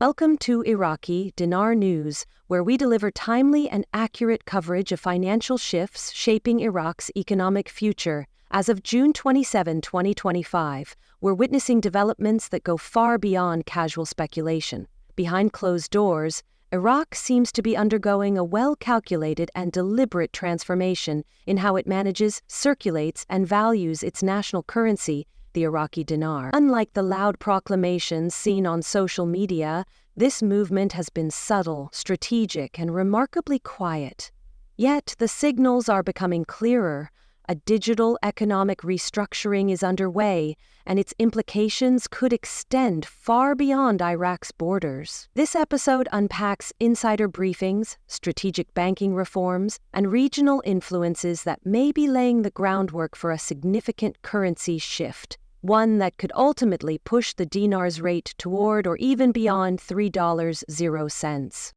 Welcome to Iraqi Dinar News, where we deliver timely and accurate coverage of financial shifts shaping Iraq's economic future. As of June 27, 2025, we're witnessing developments that go far beyond casual speculation. Behind closed doors, Iraq seems to be undergoing a well-calculated and deliberate transformation in how it manages, circulates, and values its national currency, the Iraqi dinar. Unlike the loud proclamations seen on social media, this movement has been subtle, strategic, and remarkably quiet. Yet the signals are becoming clearer. A digital economic restructuring is underway, and its implications could extend far beyond Iraq's borders. This episode unpacks insider briefings, strategic banking reforms, and regional influences that may be laying the groundwork for a significant currency shift, one that could ultimately push the dinar's rate toward or even beyond $3.00.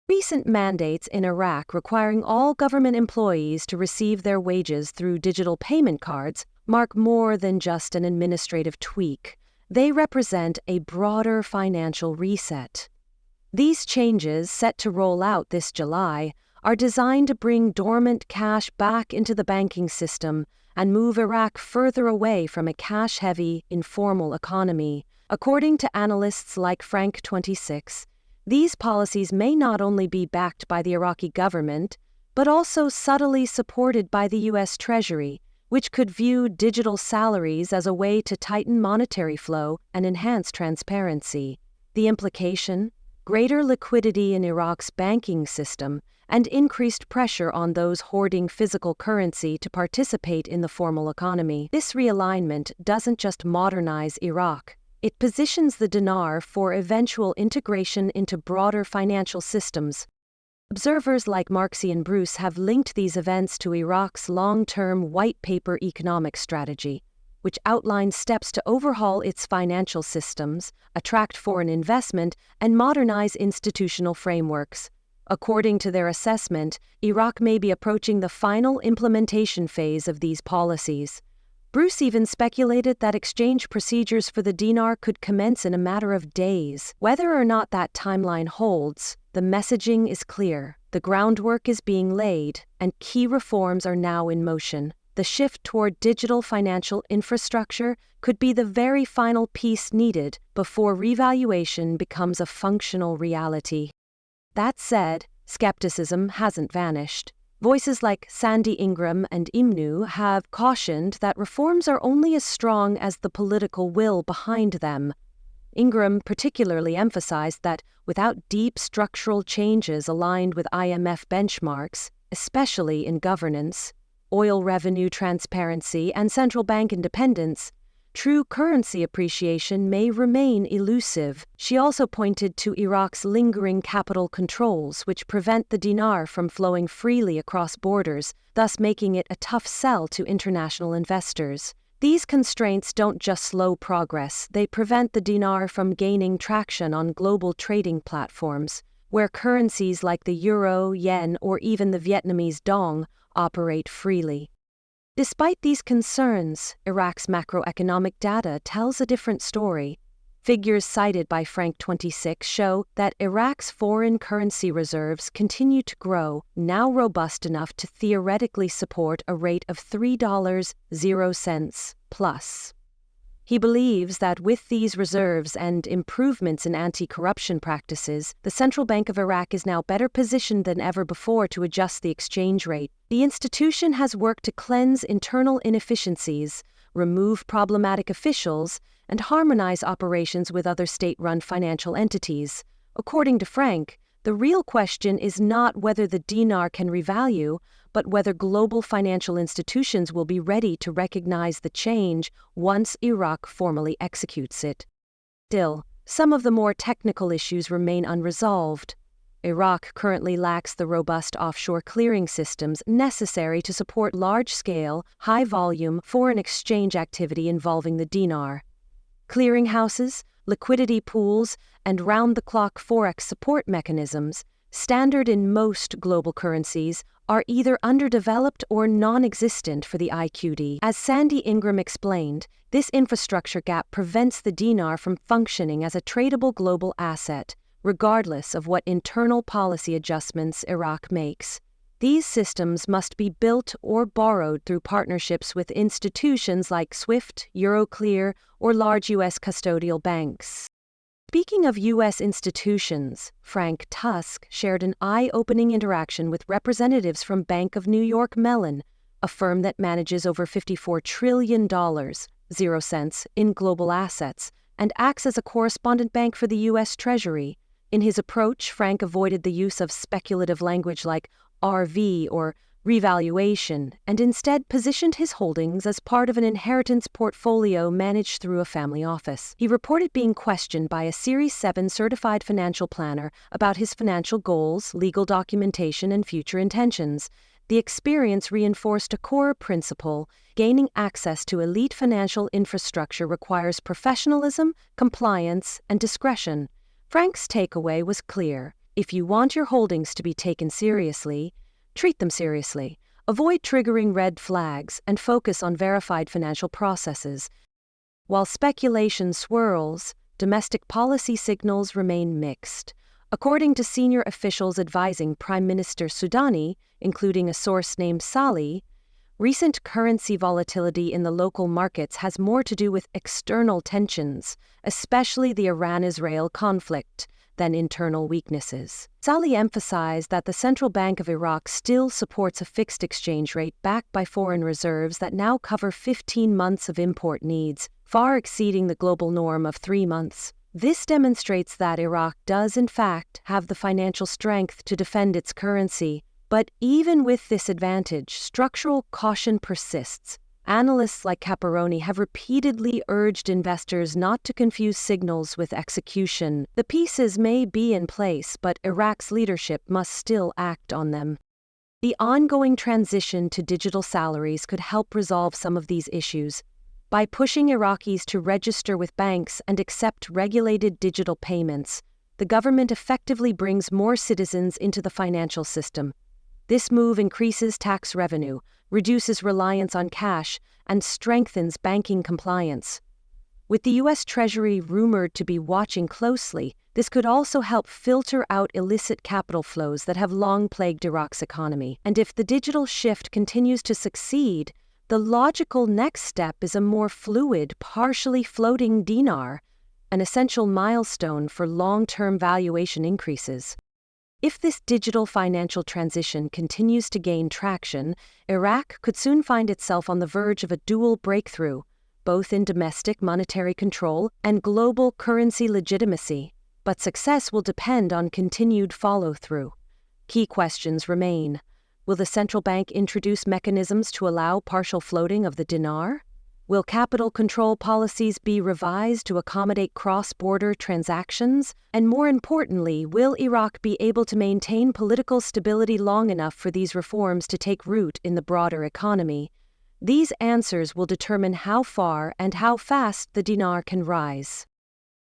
Recent mandates in Iraq requiring all government employees to receive their wages through digital payment cards mark more than just an administrative tweak. They represent a broader financial reset. These changes, set to roll out this July, are designed to bring dormant cash back into the banking system and move Iraq further away from a cash-heavy, informal economy. According to analysts like Frank26, these policies may not only be backed by the Iraqi government, but also subtly supported by the U.S. Treasury, which could view digital salaries as a way to tighten monetary flow and enhance transparency. The implication? Greater liquidity in Iraq's banking system and increased pressure on those hoarding physical currency to participate in the formal economy. This realignment doesn't just modernize Iraq. It positions the dinar for eventual integration into broader financial systems. Observers like Marxie and Bruce have linked these events to Iraq's long-term white paper economic strategy, which outlines steps to overhaul its financial systems, attract foreign investment, and modernize institutional frameworks. According to their assessment, Iraq may be approaching the final implementation phase of these policies. Bruce even speculated that exchange procedures for the dinar could commence in a matter of days. Whether or not that timeline holds, the messaging is clear. The groundwork is being laid, and key reforms are now in motion. The shift toward digital financial infrastructure could be the very final piece needed before revaluation becomes a functional reality. That said, skepticism hasn't vanished. Voices like Sandy Ingram and Imnu have cautioned that reforms are only as strong as the political will behind them. Ingram particularly emphasized that without deep structural changes aligned with IMF benchmarks, especially in governance, oil revenue transparency, and central bank independence, true currency appreciation may remain elusive. She also pointed to Iraq's lingering capital controls, which prevent the dinar from flowing freely across borders, thus making it a tough sell to international investors. These constraints don't just slow progress, they prevent the dinar from gaining traction on global trading platforms, where currencies like the euro, yen, or even the Vietnamese dong operate freely. Despite these concerns, Iraq's macroeconomic data tells a different story. Figures cited by Frank26 show that Iraq's foreign currency reserves continue to grow, now robust enough to theoretically support a rate of $3.00 plus. He believes that with these reserves and improvements in anti-corruption practices, the Central Bank of Iraq is now better positioned than ever before to adjust the exchange rate. The institution has worked to cleanse internal inefficiencies, remove problematic officials, and harmonize operations with other state-run financial entities. According to Frank, the real question is not whether the dinar can revalue, but whether global financial institutions will be ready to recognize the change once Iraq formally executes it. Still, some of the more technical issues remain unresolved. Iraq currently lacks the robust offshore clearing systems necessary to support large-scale, high-volume foreign exchange activity involving the dinar. Clearinghouses, liquidity pools, and round-the-clock forex support mechanisms, standard in most global currencies, are either underdeveloped or non-existent for the IQD. As Sandy Ingram explained, this infrastructure gap prevents the dinar from functioning as a tradable global asset, regardless of what internal policy adjustments Iraq makes. These systems must be built or borrowed through partnerships with institutions like SWIFT, Euroclear, or large U.S. custodial banks. Speaking of U.S. institutions, Frank Tusk shared an eye-opening interaction with representatives from Bank of New York Mellon, a firm that manages over $54 trillion, 0 cents, in global assets, and acts as a correspondent bank for the U.S. Treasury. In his approach, Frank avoided the use of speculative language like RV or revaluation, and instead positioned his holdings as part of an inheritance portfolio managed through a family office. He reported being questioned by a Series 7 certified financial planner about his financial goals, legal documentation, and future intentions. The experience reinforced a core principle: gaining access to elite financial infrastructure requires professionalism, compliance, and discretion. Frank's takeaway was clear: if you want your holdings to be taken seriously, treat them seriously, avoid triggering red flags, and focus on verified financial processes. While speculation swirls, domestic policy signals remain mixed. According to senior officials advising Prime Minister Soudani, including a source named Salih, recent currency volatility in the local markets has more to do with external tensions, especially the Iran-Israel conflict, than internal weaknesses. Salih emphasized that the Central Bank of Iraq still supports a fixed exchange rate backed by foreign reserves that now cover 15 months of import needs, far exceeding the global norm of 3 months. This demonstrates that Iraq does, in fact, have the financial strength to defend its currency. But even with this advantage, structural caution persists. Analysts like Caparoni have repeatedly urged investors not to confuse signals with execution. The pieces may be in place, but Iraq's leadership must still act on them. The ongoing transition to digital salaries could help resolve some of these issues. By pushing Iraqis to register with banks and accept regulated digital payments, the government effectively brings more citizens into the financial system. This move increases tax revenue, reduces reliance on cash, and strengthens banking compliance. With the U.S. Treasury rumored to be watching closely, this could also help filter out illicit capital flows that have long plagued Iraq's economy. And if the digital shift continues to succeed, the logical next step is a more fluid, partially floating dinar, an essential milestone for long-term valuation increases. If this digital financial transition continues to gain traction, Iraq could soon find itself on the verge of a dual breakthrough, both in domestic monetary control and global currency legitimacy. But success will depend on continued follow-through. Key questions remain. Will the central bank introduce mechanisms to allow partial floating of the dinar? Will capital control policies be revised to accommodate cross-border transactions? And more importantly, will Iraq be able to maintain political stability long enough for these reforms to take root in the broader economy? These answers will determine how far and how fast the dinar can rise.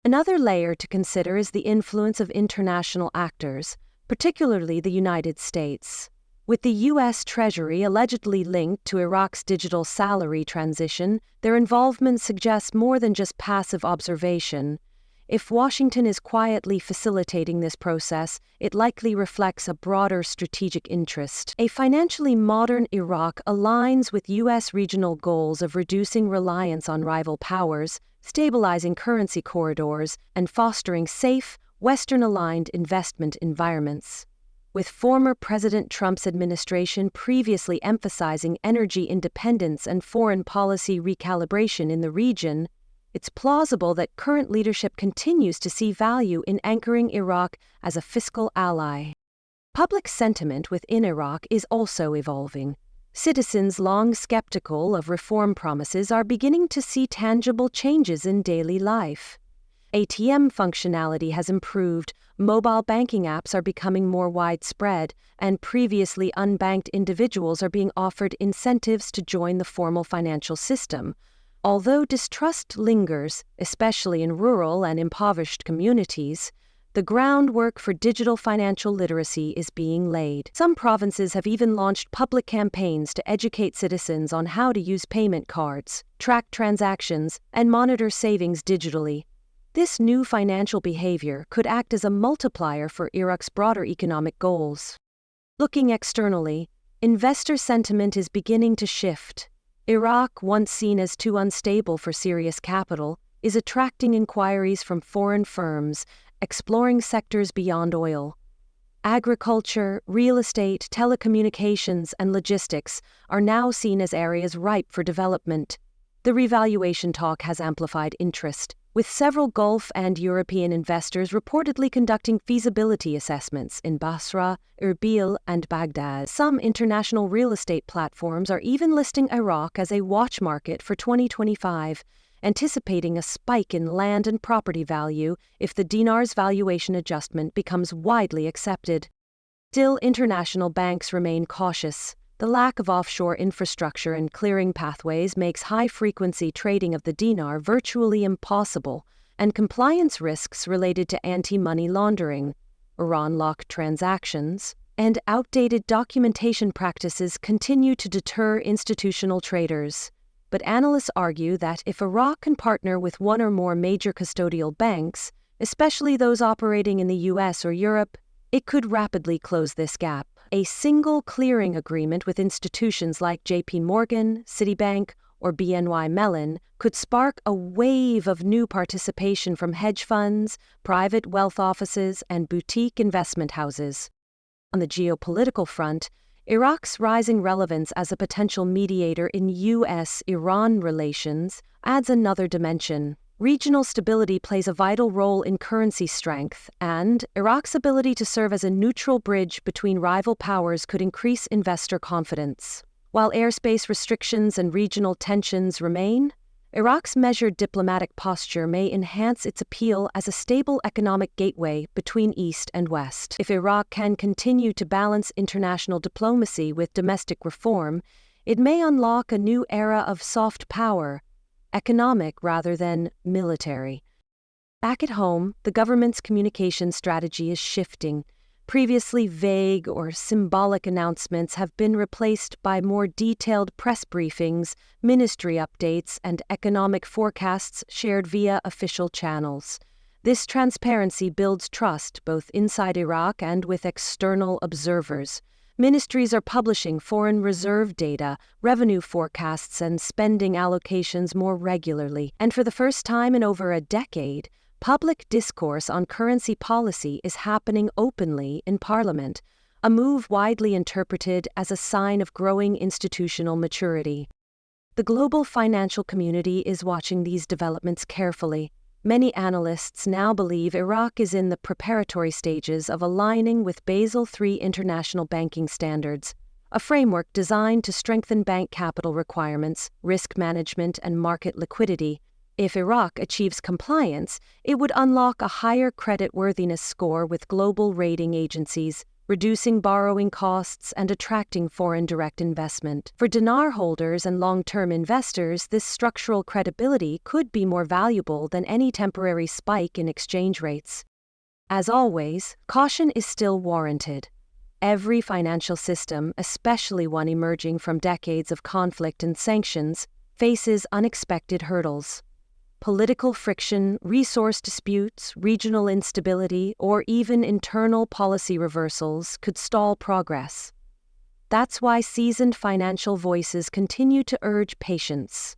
Another layer to consider is the influence of international actors, particularly the United States. With the U.S. Treasury allegedly linked to Iraq's digital salary transition, their involvement suggests more than just passive observation. If Washington is quietly facilitating this process, it likely reflects a broader strategic interest. A financially modern Iraq aligns with U.S. regional goals of reducing reliance on rival powers, stabilizing currency corridors, and fostering safe, Western-aligned investment environments. With former President Trump's administration previously emphasizing energy independence and foreign policy recalibration in the region, it's plausible that current leadership continues to see value in anchoring Iraq as a fiscal ally. Public sentiment within Iraq is also evolving. Citizens long skeptical of reform promises are beginning to see tangible changes in daily life. ATM functionality has improved, mobile banking apps are becoming more widespread, and previously unbanked individuals are being offered incentives to join the formal financial system. Although distrust lingers, especially in rural and impoverished communities, the groundwork for digital financial literacy is being laid. Some provinces have even launched public campaigns to educate citizens on how to use payment cards, track transactions, and monitor savings digitally. This new financial behavior could act as a multiplier for Iraq's broader economic goals. Looking externally, investor sentiment is beginning to shift. Iraq, once seen as too unstable for serious capital, is attracting inquiries from foreign firms exploring sectors beyond oil. Agriculture, real estate, telecommunications, and logistics are now seen as areas ripe for development. The revaluation talk has amplified interest, with several Gulf and European investors reportedly conducting feasibility assessments in Basra, Erbil, and Baghdad. Some international real estate platforms are even listing Iraq as a watch market for 2025, anticipating a spike in land and property value if the dinar's valuation adjustment becomes widely accepted. Still, international banks remain cautious. The lack of offshore infrastructure and clearing pathways makes high-frequency trading of the dinar virtually impossible, and compliance risks related to anti-money laundering, Iran-locked transactions, and outdated documentation practices continue to deter institutional traders. But analysts argue that if Iraq can partner with one or more major custodial banks, especially those operating in the US or Europe, it could rapidly close this gap. A single clearing agreement with institutions like JP Morgan, Citibank, or BNY Mellon could spark a wave of new participation from hedge funds, private wealth offices, and boutique investment houses. On the geopolitical front, Iraq's rising relevance as a potential mediator in U.S.-Iran relations adds another dimension. Regional stability plays a vital role in currency strength, and Iraq's ability to serve as a neutral bridge between rival powers could increase investor confidence. While airspace restrictions and regional tensions remain, Iraq's measured diplomatic posture may enhance its appeal as a stable economic gateway between East and West. If Iraq can continue to balance international diplomacy with domestic reform, it may unlock a new era of soft power, economic rather than military. Back at home, the government's communication strategy is shifting. Previously vague or symbolic announcements have been replaced by more detailed press briefings, ministry updates, and economic forecasts shared via official channels. This transparency builds trust both inside Iraq and with external observers. Ministries are publishing foreign reserve data, revenue forecasts, and spending allocations more regularly. And for the first time in over a decade, public discourse on currency policy is happening openly in Parliament, a move widely interpreted as a sign of growing institutional maturity. The global financial community is watching these developments carefully. Many analysts now believe Iraq is in the preparatory stages of aligning with Basel III international banking standards, a framework designed to strengthen bank capital requirements, risk management, and market liquidity. If Iraq achieves compliance, it would unlock a higher creditworthiness score with global rating agencies, reducing borrowing costs and attracting foreign direct investment. For dinar holders and long-term investors, this structural credibility could be more valuable than any temporary spike in exchange rates. As always, caution is still warranted. Every financial system, especially one emerging from decades of conflict and sanctions, faces unexpected hurdles. Political friction, resource disputes, regional instability, or even internal policy reversals could stall progress. That's why seasoned financial voices continue to urge patience.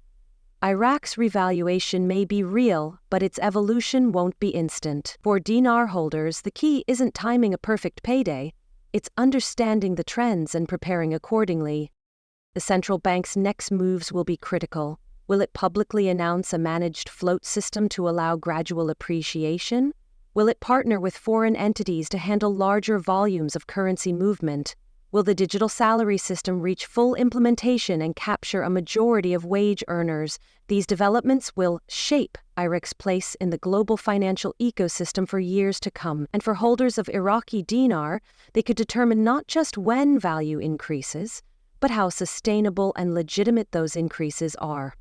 Iraq's revaluation may be real, but its evolution won't be instant. For dinar holders, the key isn't timing a perfect payday, it's understanding the trends and preparing accordingly. The central bank's next moves will be critical. Will it publicly announce a managed float system to allow gradual appreciation? Will it partner with foreign entities to handle larger volumes of currency movement? Will the digital salary system reach full implementation and capture a majority of wage earners? These developments will shape Iraq's place in the global financial ecosystem for years to come. And for holders of Iraqi dinar, they could determine not just when value increases, but how sustainable and legitimate those increases are.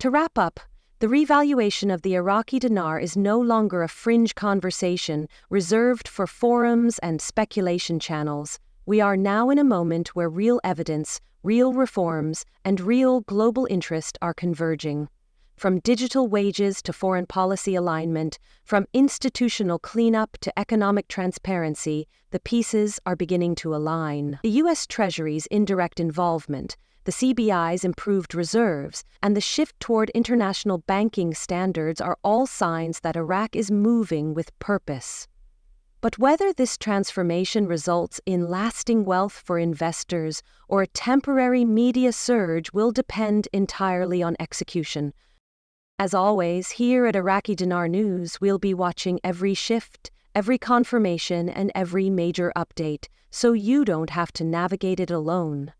To wrap up, the revaluation of the Iraqi dinar is no longer a fringe conversation reserved for forums and speculation channels. We are now in a moment where real evidence, real reforms, and real global interest are converging. From digital wages to foreign policy alignment, from institutional cleanup to economic transparency, the pieces are beginning to align. The U.S. Treasury's indirect involvement, the CBI's improved reserves, and the shift toward international banking standards are all signs that Iraq is moving with purpose. But whether this transformation results in lasting wealth for investors or a temporary media surge will depend entirely on execution. As always, here at Iraqi Dinar News, we'll be watching every shift, every confirmation, and every major update, so you don't have to navigate it alone.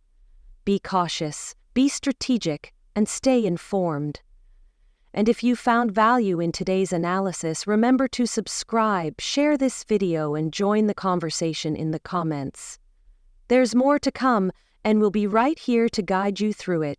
Be cautious, be strategic, and stay informed. And if you found value in today's analysis, remember to subscribe, share this video, and join the conversation in the comments. There's more to come, and we'll be right here to guide you through it.